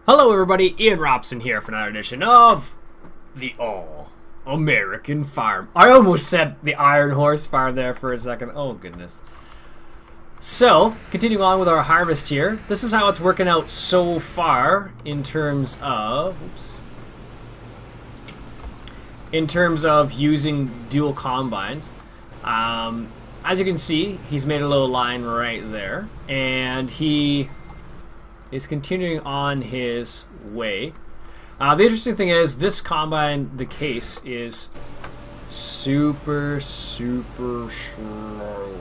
Hello everybody, Ian Robson here for another edition of the All-American Farm. I almost said the Iron Horse Farm there for a second. Oh goodness. So, continuing on with our harvest here. This is how it's working out so far in terms of... Oops. In terms of using dual combines. As you can see, he's made a little line right there. And he is continuing on his way. The interesting thing is this combine, the case, is super slow.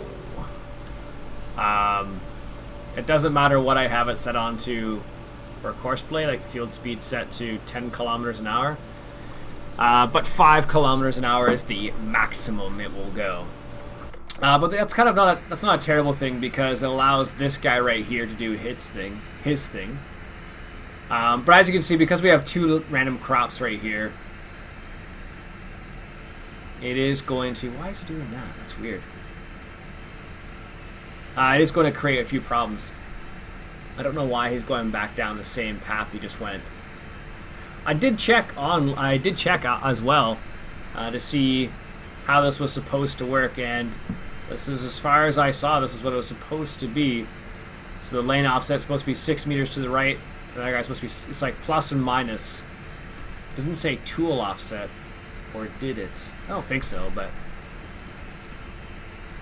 It doesn't matter what I have it set on to for courseplay, like field speed set to 10 kilometers an hour. But 5 kilometers an hour is the maximum it will go. But that's kind of not a terrible thing because it allows this guy right here to do his thing. But as you can see, because we have two random crops right here, it is going to... Why is he doing that? That's weird. It is going to create a few problems. I don't know why he's going back down the same path he just went. I did check as well to see how this was supposed to work, and this is, as far as I saw, this is what it was supposed to be. So the lane offset is supposed to be 6 meters to the right. The other guy's supposed to be, it's like plus and minus. It didn't say tool offset, or did it? I don't think so, but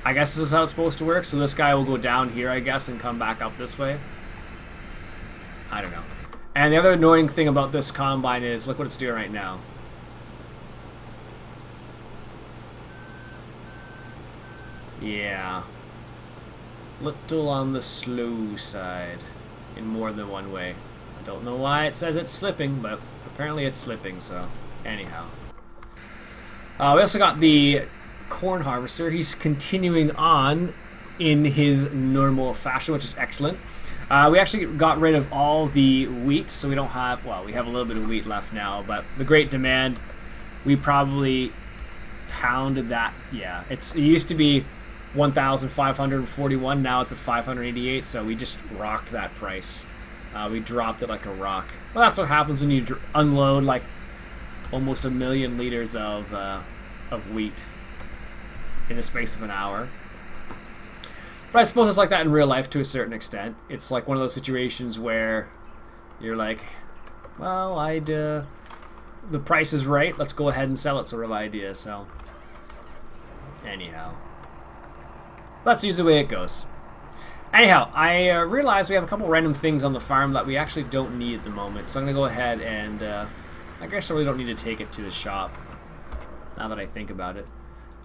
I guess this is how it's supposed to work. So this guy will go down here, I guess, and come back up this way. I don't know. And the other annoying thing about this combine is, look what it's doing right now. Yeah. Little on the slow side in more than one way. I don't know why it says it's slipping, but apparently it's slipping, so anyhow. We also got the corn harvester. He's continuing on in his normal fashion, which is excellent. We actually got rid of all the wheat, so we don't have, well, we have a little bit of wheat left now, but the great demand, we probably pounded that. Yeah, it used to be 1,541, now it's at 588, so we just rocked that price. We dropped it like a rock. Well, that's what happens when you unload like almost 1 million liters of wheat in the space of an hour. But I suppose it's like that in real life to a certain extent. It's like one of those situations where you're like, well, the price is right, let's go ahead and sell it, sort of idea. So anyhow, that's usually the way it goes. Anyhow, I realize we have a couple random things on the farm that we actually don't need at the moment, so I'm going to go ahead and I guess I really don't need to take it to the shop, now that I think about it.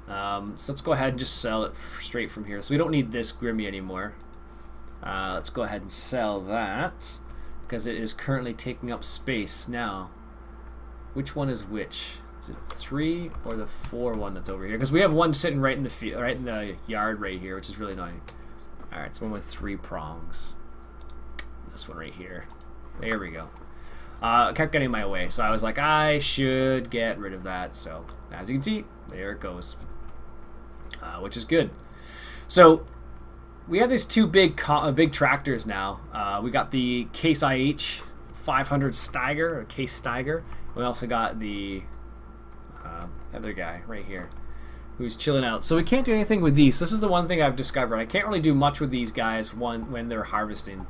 So let's go ahead and just sell it straight from here. So we don't need this Grimmy anymore. Let's go ahead and sell that, because it is currently taking up space now. Which one is which? Is it 3 or the 4 one that's over here? Because we have one sitting right in the field, right in the yard right here, which is really annoying. All right, it's one with 3 prongs. This one right here. There we go. It kept getting in my way, so I was like, I should get rid of that. So as you can see, there it goes, which is good. So we have these two big tractors now. We got the Case IH 500 Steiger, or Case Steiger. We also got the other guy right here who's chilling out. So we can't do anything with these. This is the one thing I've discovered. I can't really do much with these guys when they're harvesting. And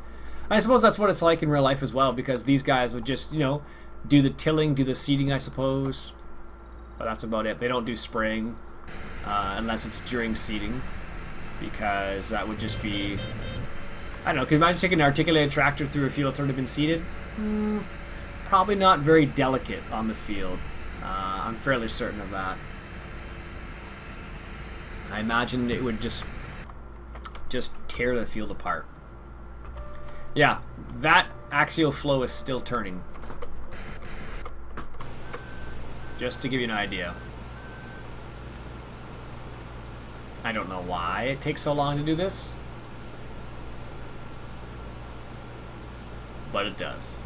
I suppose that's what it's like in real life as well, because these guys would just, you know, do the tilling, do the seeding, I suppose. But that's about it. They don't do spraying unless it's during seeding, because that would just be, I don't know, could you imagine taking an articulated tractor through a field that's already been seeded? Probably not very delicate on the field. I'm fairly certain of that. I imagine it would just tear the field apart. Yeah, that axial flow is still turning. Just to give you an idea. I don't know why it takes so long to do this, but it does.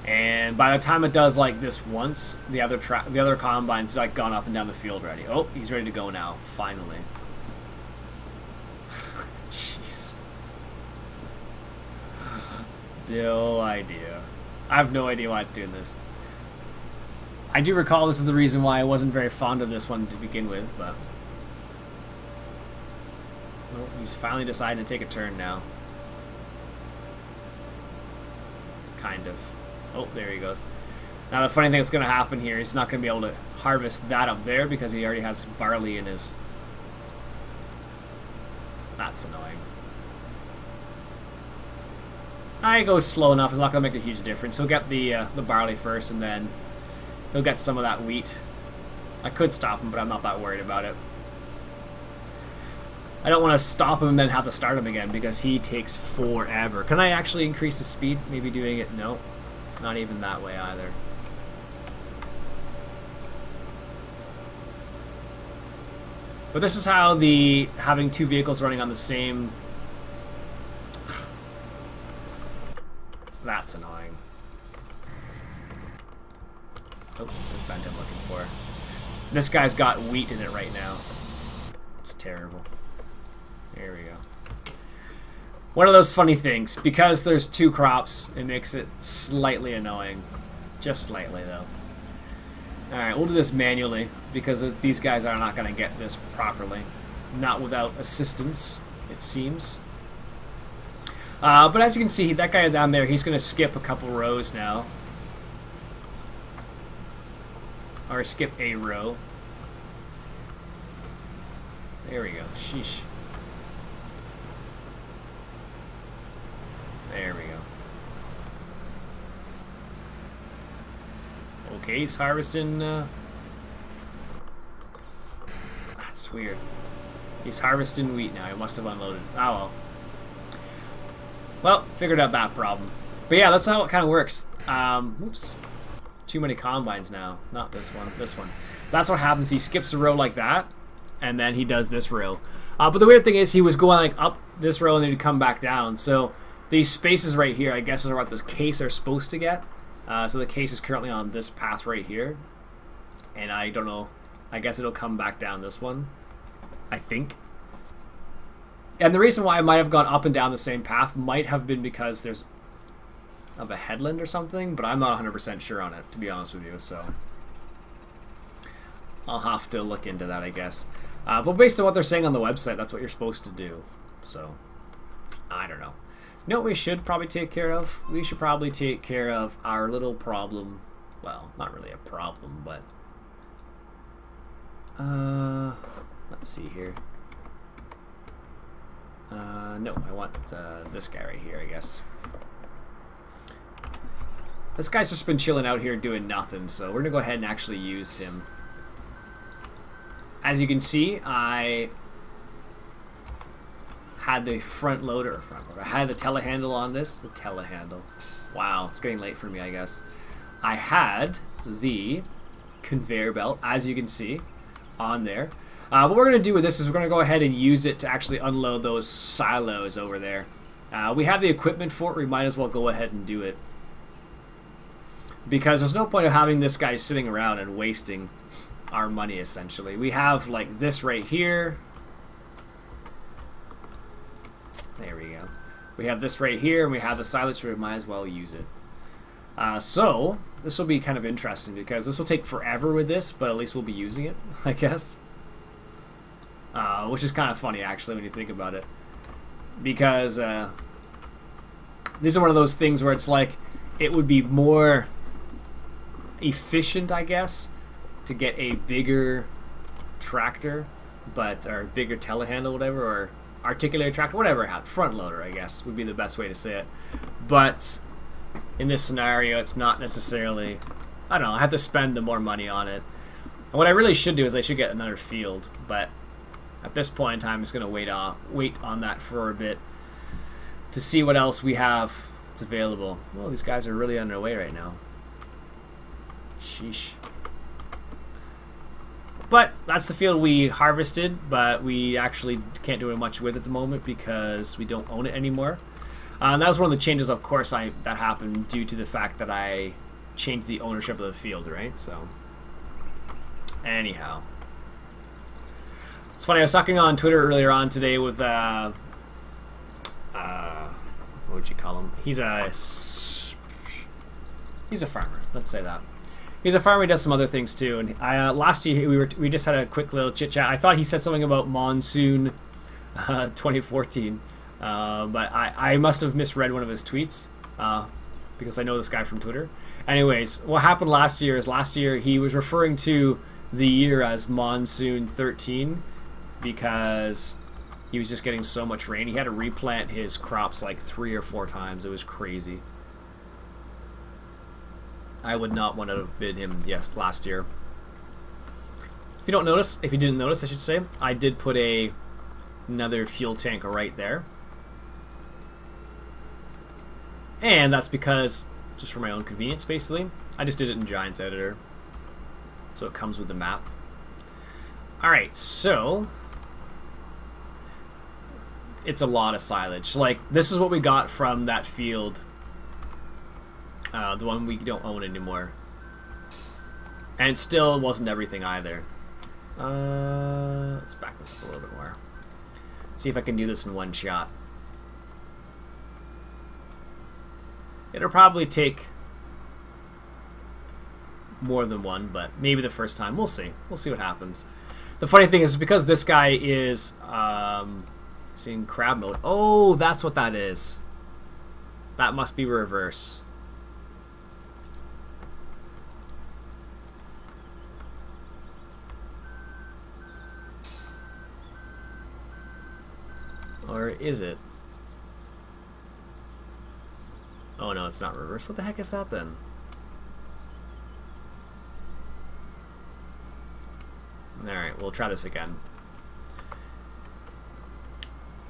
And by the time it does like this once, the other combine's like gone up and down the field already. Oh, he's ready to go now, finally. Jeez. No idea. I have no idea why it's doing this. I do recall this is the reason why I wasn't very fond of this one to begin with, but... Oh, he's finally deciding to take a turn now. Kind of. Oh, there he goes. Now the funny thing that's going to happen here, he's not going to be able to harvest that up there because he already has barley in his... That's annoying. I go slow enough, it's not going to make a huge difference. He'll get the barley first and then he'll get some of that wheat. I could stop him, but I'm not that worried about it. I don't want to stop him and then have to start him again because he takes forever. Can I actually increase the speed? Maybe doing it? No. Not even that way either. But this is how the having two vehicles running on the same... That's annoying. Oh, it's the vent I'm looking for. This guy's got wheat in it right now. It's terrible. There we go. One of those funny things. Because there's two crops, it makes it slightly annoying. Just slightly, though. Alright, we'll do this manually, because these guys are not going to get this properly. Not without assistance, it seems. But as you can see, that guy down there, he's going to skip a couple rows now. Or skip a row. There we go. Sheesh. There we go. Okay, he's harvesting... That's weird. He's harvesting wheat now. He must have unloaded. Oh well. Well, figured out that problem. But yeah, that's how it kind of works. Oops. Too many combines now. Not this one. This one. That's what happens. He skips a row like that, and then he does this row. But the weird thing is he was going like up this row and then he'd come back down. So these spaces right here, I guess, are what the case are supposed to get. So the case is currently on this path right here. And I don't know. I guess it'll come back down this one. I think. And the reason why I might have gone up and down the same path might have been because there's of a headland or something, but I'm not 100% sure on it, to be honest with you, so I'll have to look into that, I guess. But based on what they're saying on the website, that's what you're supposed to do, so I don't know. You know what we should probably take care of? We should probably take care of our little problem. Well, not really a problem, but let's see here. No, I want this guy right here, I guess. This guy's just been chilling out here doing nothing, so we're gonna go ahead and actually use him. As you can see, I had the front loader. I had the telehandle on this. The telehandle. Wow, it's getting late for me, I guess. I had the conveyor belt, as you can see, on there. What we're going to do with this is we're going to go ahead and use it to actually unload those silos over there. We have the equipment for it. We might as well go ahead and do it. Because there's no point of having this guy sitting around and wasting our money, essentially. We have, like, this right here. There we go. We have this right here, and we have the silage, so we might as well use it. So, this will be kind of interesting, because this will take forever with this, but at least we'll be using it, I guess. Which is kind of funny, actually, when you think about it. Because these are one of those things where it's like, it would be more efficient, I guess, to get a bigger tractor, or bigger telehandle, whatever, or articulated tractor, whatever, front loader, I guess, would be the best way to say it. But in this scenario, it's not necessarily, I don't know, I have to spend the more money on it. And what I really should do is I should get another field, but at this point in time, I'm just going to wait on that for a bit to see what else we have that's available. Well, these guys are really on their way right now. Sheesh. But that's the field we harvested, but we actually can't do much with at the moment because we don't own it anymore. That was one of the changes, of course, that happened due to the fact that I changed the ownership of the field, right? So, anyhow. It's funny, I was talking on Twitter earlier on today with, what would you call him? He's a He's a farmer. Let's say that. He's a farmer. He does some other things too. And last year we just had a quick little chit chat. I thought he said something about monsoon 2014, but I must have misread one of his tweets because I know this guy from Twitter. Anyways, what happened last year is he was referring to the year as monsoon 13 because he was just getting so much rain. He had to replant his crops like 3 or 4 times. It was crazy. I would not want to have bid him last year. If you didn't notice, I should say, I did put another fuel tank right there. And that's because, just for my own convenience, basically, I just did it in Giants Editor. So it comes with the map. Alright, so it's a lot of silage. Like, this is what we got from that field. The one we don't own anymore. And it still wasn't everything either. Let's back this up a little bit more. See if I can do this in one shot. It'll probably take more than one, but maybe the first time. We'll see. We'll see what happens. The funny thing is, because this guy is seeing crab mode. Oh, that's what that is. That must be reverse. Or is it? Oh no, it's not reverse. What the heck is that then? Alright, we'll try this again.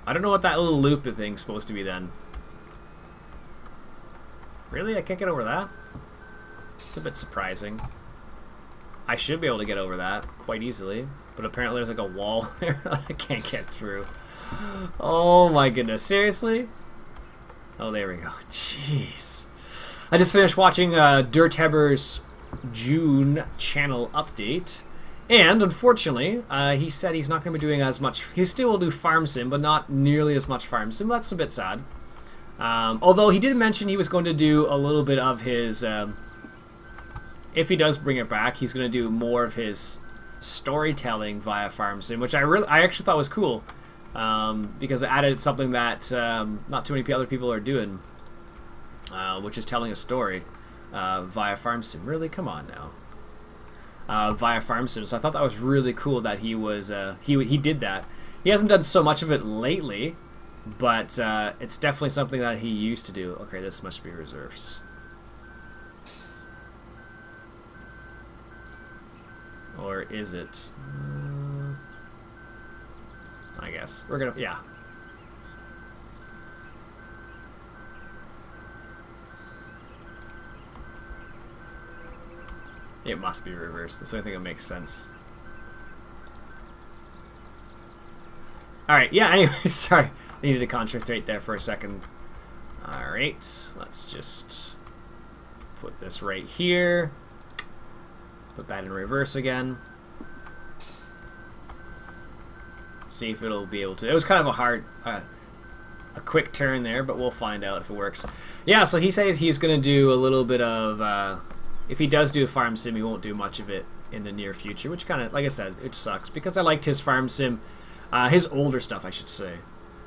I don't know what that little loop thing's supposed to be then. Really? I can't get over that? It's a bit surprising. I should be able to get over that quite easily, but apparently there's like a wall there that I can't get through. Oh my goodness, seriously? Oh, there we go. Jeez. I just finished watching Dirtheber's June channel update, and unfortunately, he said he's not going to be doing as much. He still will do farm sim, but not nearly as much farm sim. That's a bit sad. Although he did mention he was going to do a little bit of his, if he does bring it back, he's going to do more of his storytelling via farm sim, which I actually thought was cool. Because it added something that not too many other people are doing, which is telling a story via farm sim. Really, come on now, via farm sim. So I thought that was really cool that he was he did that. He hasn't done so much of it lately, but it's definitely something that he used to do. Okay, this must be reserves. Or is it? I guess. We're gonna, yeah. It must be reversed. That's the only thing that makes sense. Alright, yeah, anyway, sorry. I needed to concentrate there for a second. Alright, let's just put this right here. Put that in reverse again. See if it'll be able to. It was kind of a hard, a quick turn there, but we'll find out if it works. Yeah, so he says he's going to do a little bit of, if he does do a farm sim, he won't do much of it in the near future, which kind of, like I said, it sucks, because I liked his farm sim, his older stuff, I should say.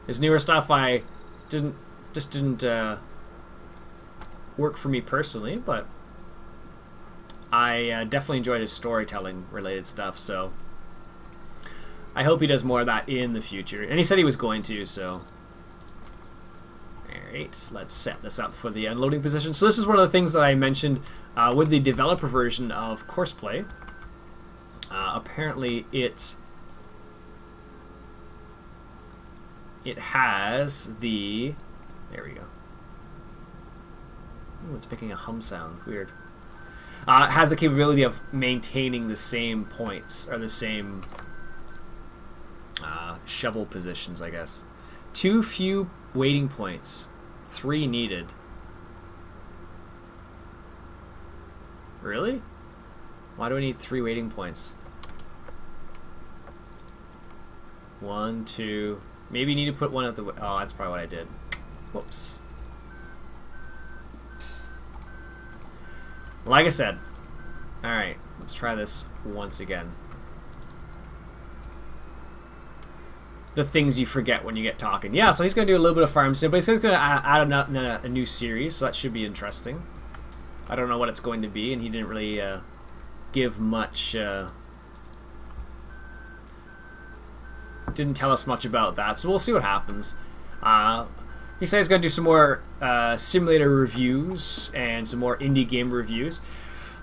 His newer stuff, I didn't work for me personally, but I definitely enjoyed his storytelling related stuff, so I hope he does more of that in the future. And he said he was going to, so. Alright, let's set this up for the unloading position. So this is one of the things that I mentioned with the developer version of Courseplay. Apparently it has the, there we go. Ooh, it's picking a hum sound, weird. It has the capability of maintaining the same points, or the same shovel positions, I guess. Too few waiting points. 3 needed. Really? Why do I need 3 waiting points? 1, 2. Maybe you need to put one at the. Oh, that's probably what I did. Whoops. Like I said. Alright, let's try this once again. The things you forget when you get talking. Yeah, so he's going to do a little bit of farm sim, but he's going to add a new series, so that should be interesting. I don't know what it's going to be, and he didn't really give much... didn't tell us much about that, so we'll see what happens. He said he's going to do some more simulator reviews and some more indie game reviews.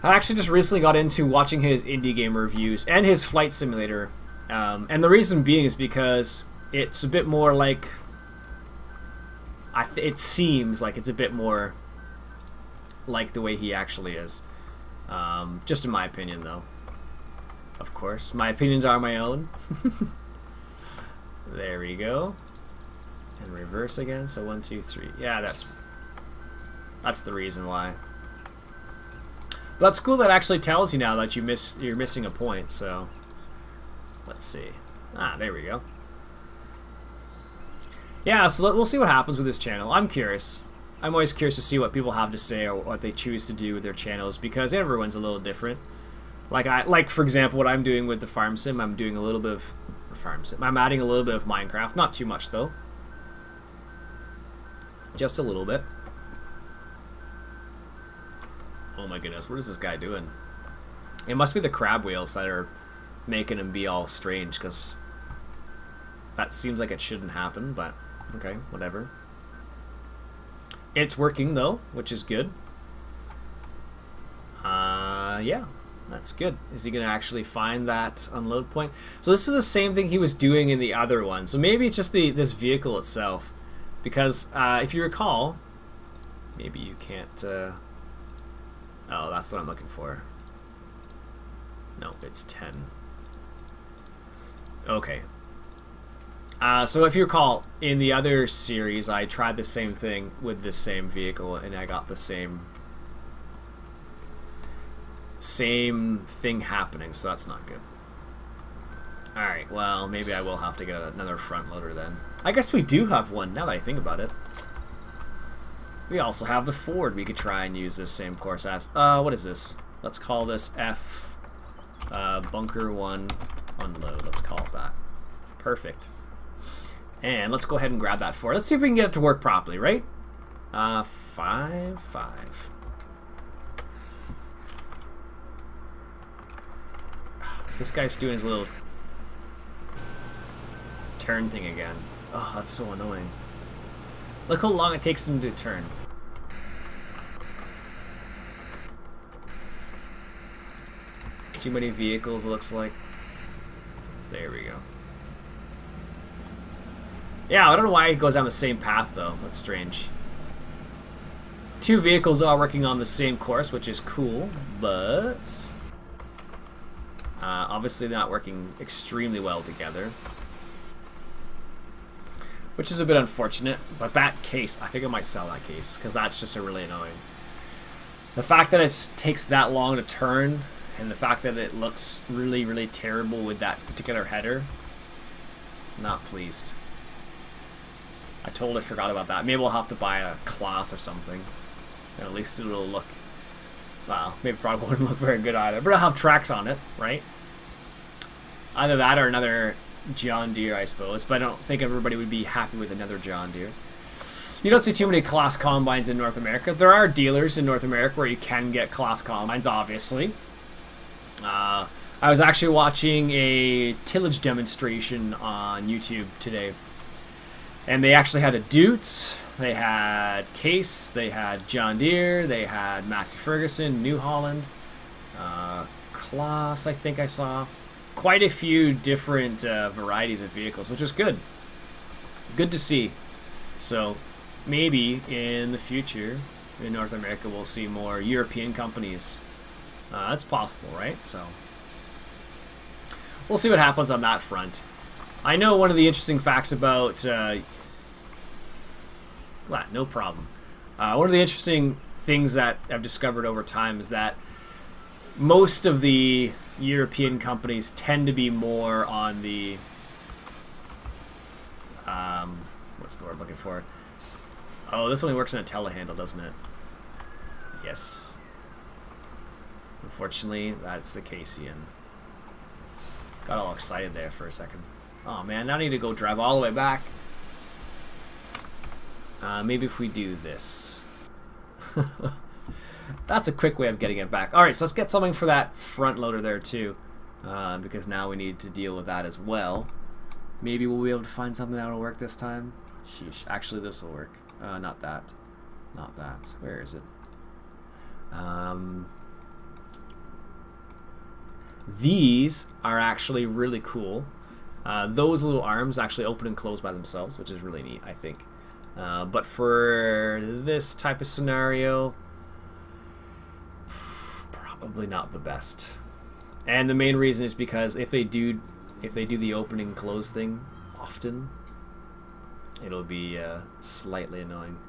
I actually just recently got into watching his indie game reviews and his flight simulator. And the reason being is because it's a bit more like... it seems like it's a bit more like the way he actually is. Just in my opinion, though. Of course. My opinions are my own. There we go. And reverse again, so 1, 2, 3. Yeah, that's the reason why. But that's cool that it actually tells you now that you're missing a point, so... Let's see. Ah, there we go. Yeah, so we'll see what happens with this channel. I'm curious. I'm always curious to see what people have to say or what they choose to do with their channels, because everyone's a little different. Like for example, what I'm doing with the farm sim, I'm doing a little bit of farm sim. I'm adding a little bit of Minecraft, not too much though. Just a little bit. Oh my goodness, what is this guy doing? It must be the crab wheels that are making him be all strange, because that seems like it shouldn't happen, but okay, whatever. It's working though, which is good. Yeah, that's good. Is he gonna actually find that unload point? So this is the same thing he was doing in the other one, so maybe it's just this vehicle itself, because if you recall, maybe you can't oh, that's what I'm looking for. No, it's 10. Okay. So if you recall, in the other series, I tried the same thing with this same vehicle, and I got the same thing happening, so that's not good. Alright, well, maybe I will have to get another front loader then. I guess we do have one, now that I think about it. We also have the Ford we could try and use this same course as. What is this? Let's call this F Bunker 1 Unload. Let's call it that. Perfect. And let's go ahead and grab that Ford. Let's see if we can get it to work properly, right? 5, 5. So this guy's doing his little turn thing again. Oh, that's so annoying. Look how long it takes him to turn. Too many vehicles, looks like. There we go. Yeah, I don't know why it goes down the same path, though. That's strange. Two vehicles are working on the same course, which is cool, but... obviously they're not working extremely well together. Which is a bit unfortunate, but that case, I think I might sell that case, because that's just really annoying. The fact that it takes that long to turn, and the fact that it looks really, really terrible with that particular header, not pleased. I totally forgot about that. Maybe we'll have to buy a class or something, and at least it'll look, well, maybe probably wouldn't look very good either, but it'll have tracks on it, right? Either that or another John Deere, I suppose, but I don't think everybody would be happy with another John Deere. You don't see too many class combines in North America. There are dealers in North America where you can get class combines, obviously. I was actually watching a tillage demonstration on YouTube today, and they actually had a Dutes, they had Case, they had John Deere, they had Massey Ferguson, New Holland, Claas, I think I saw. Quite a few different varieties of vehicles, which is good. Good to see. So maybe in the future in North America we'll see more European companies. That's possible, right? So we'll see what happens on that front. I know one of the interesting facts about no problem. One of the interesting things that I've discovered over time is that most of the European companies tend to be more on the what's the word I'm looking for? Oh, this only works in a telehandle, doesn't it? Yes. Unfortunately, that's the case, Iain. Got all excited there for a second. Oh man, now I need to go drive all the way back. Maybe if we do this. That's a quick way of getting it back. Alright, so let's get something for that front loader there too. Because now we need to deal with that as well. Maybe we'll be able to find something that will work this time. Sheesh. Actually, this will work. Not that. Not that. Where is it? These are actually really cool. Those little arms actually open and close by themselves, which is really neat, I think. But for this type of scenario, probably not the best. And the main reason is because if they do the open and close thing often, it'll be slightly annoying.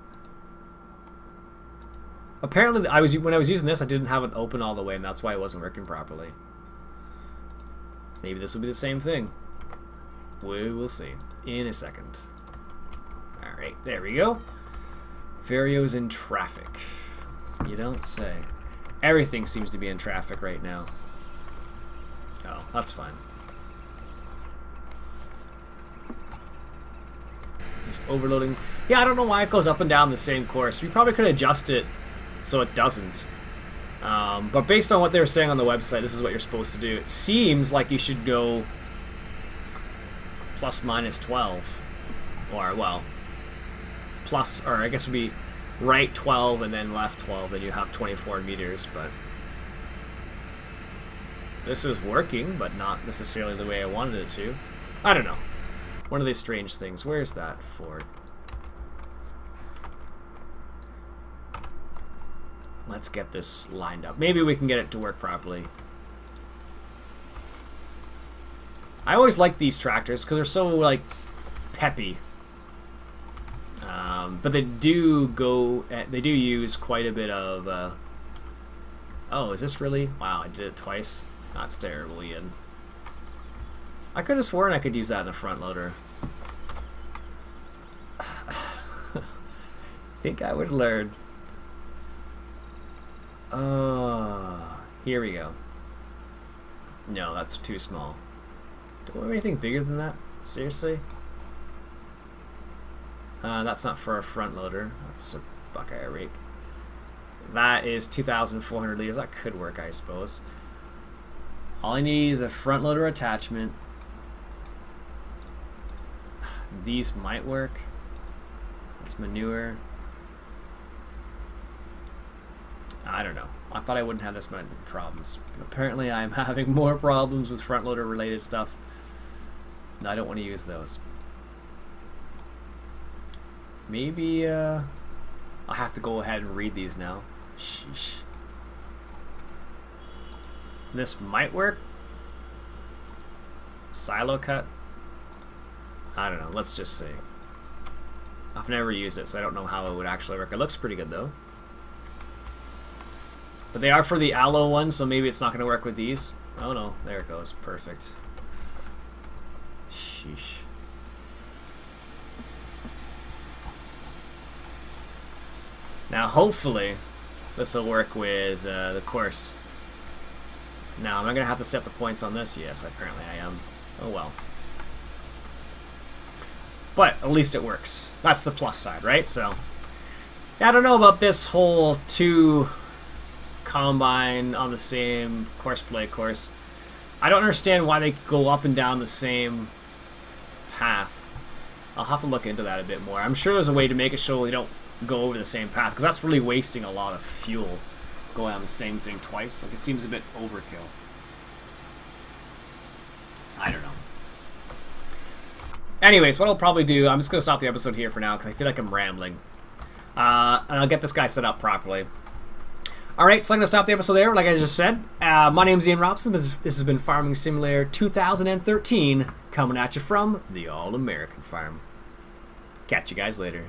Apparently, when I was using this, I didn't have it open all the way, and that's why it wasn't working properly. Maybe this will be the same thing. We will see in a second. Alright, there we go. Vario's in traffic. You don't say. Everything seems to be in traffic right now. Oh, that's fine. Just overloading. Yeah, I don't know why it goes up and down the same course. We probably could adjust it so it doesn't. But based on what they were saying on the website, this is what you're supposed to do. It seems like you should go plus minus 12. Or, well, plus, or I guess it would be right 12 and then left 12, then you have 24 meters, but this is working, but not necessarily the way I wanted it to. I don't know. One of these strange things. Where's that Ford? Let's get this lined up. Maybe we can get it to work properly. I always like these tractors because they're so, like, peppy. But they do use quite a bit of, oh, is this really? Wow, I did it twice. That's terrible, Iain. I could have sworn I could use that in a front loader. I think I would learn. Here we go. No, that's too small. Don't we have anything bigger than that? Seriously? That's not for a front loader. That's a Buckeye rake. That is 2,400 liters. That could work, I suppose. All I need is a front loader attachment. These might work. That's manure. I don't know. I thought I wouldn't have this many problems. But apparently I'm having more problems with front loader related stuff. No, I don't want to use those. Maybe I'll have to go ahead and read these now. Sheesh. This might work. Silo cut. I don't know. Let's just see. I've never used it, so I don't know how it would actually work. It looks pretty good though. But they are for the aloe one, so maybe it's not going to work with these. Oh no, there it goes. Perfect. Sheesh. Now hopefully this will work with the course. Now am I going to have to set the points on this? Yes, apparently I am. Oh well. But at least it works. That's the plus side, right? So I don't know about this whole two combine on the same course. I don't understand why they go up and down the same path. I'll have to look into that a bit more. I'm sure there's a way to make it so they don't go over the same path, because that's really wasting a lot of fuel going on the same thing twice. Like, it seems a bit overkill. I don't know. Anyways, what I'll probably do, I'm just going to stop the episode here for now because I feel like I'm rambling. And I'll get this guy set up properly. Alright, so I'm going to stop the episode there, like I just said. My name's Iain Robson. This has been Farming Simulator 2013, coming at you from the All-American Farm. Catch you guys later.